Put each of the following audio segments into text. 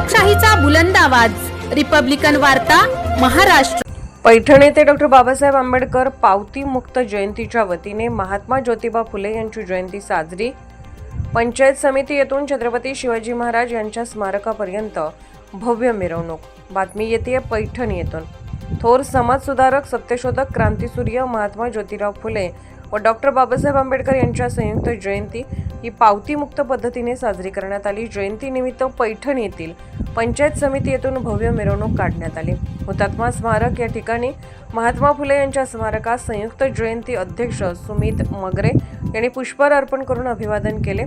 लोकशाहीचा बुलंद आवाज, रिपब्लिकन वार्ता, महाराष्ट्र। पैठण येथे डॉक्टर बाबासाहेब आंबेडकर पावती मुक्त जयंतीच्या वतीने महात्मा ज्योतिबा फुले यांची जयंती साजरी। पंचायत समिती येथून छत्रपती शिवाजी महाराज यांच्या स्मारकापर्यंत भव्य मिरवणूक। बातमी येते पैठण येथून। थोर समाजसुधारक, सत्यशोधक, क्रांतीसूर्य महात्मा ज्योतिराव फुले व डॉक्टर बाबासाहेब आंबेडकर यांच्या संयुक्त जयंती ही पावती मुक्त पद्धतीने साजरी करण्यात आली। जयंती निमित्त पैठण येथील पंचायत समिती येथून भव्य मिरवणूक काढण्यात आली। हुतात्मा स्मारक या ठिकाणी महात्मा फुले यांच्या स्मारकास संयुक्त जयंती अध्यक्ष सुमित मगरे यांनी पुष्पहार अर्पण करून अभिवादन केले।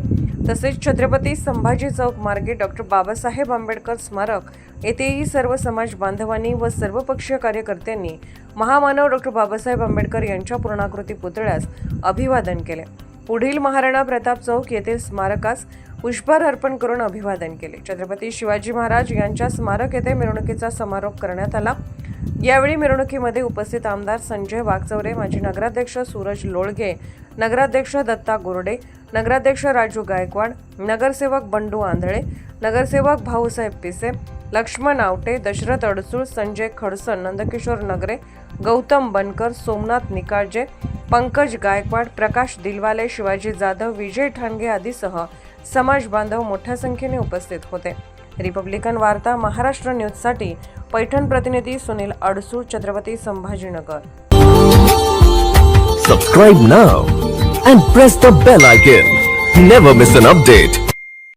तसेच छत्रपती संभाजी चौक मार्गे डॉक्टर बाबासाहेब आंबेडकर स्मारक येथेही सर्व समाज बांधवांनी व सर्वपक्षीय कार्यकर्त्यांनी महामानव डॉक्टर बाबासाहेब आंबेडकर यांच्या पूर्णाकृती पुतळ्यास अभिवादन केले। पुढील महाराणा प्रताप चौक येथील स्मारकास पुष्पहार अर्पण करून अभिवादन केले। छत्रपती शिवाजी महाराज यांच्या स्मारक येथे मिरवणुकीचा समारोप करण्यात आला। यावेळी मिरवणुकीमध्ये उपस्थित आमदार संजय वाघचौरे, माजी नगराध्यक्ष सूरज लोळगे, नगराध्यक्ष दत्ता गोरडे, नगराध्यक्ष राजू गायकवाड, नगरसेवक बंडू आंधळे, नगरसेवक भाऊसाहेब पिसे, लक्ष्मण आवटे, दशरथ अडसूळ, संजय खडसन, नंदकिशोर नगरे, गौतम बनकर, सोमनाथ निकाळजे, पंकज गायकवाड, प्रकाश दिलवाले, शिवाजी जाधव, विजय ठाणगे आदीसह समाज बांधव मोठ्या संख्येने उपस्थित होते। रिपब्लिकन वार्ता महाराष्ट्र न्यूजसाठी पैठण प्रतिनिधी Sunil Adsul, Chhatrapati Sambhajinagar. Subscribe now and press the bell icon. Never miss an update.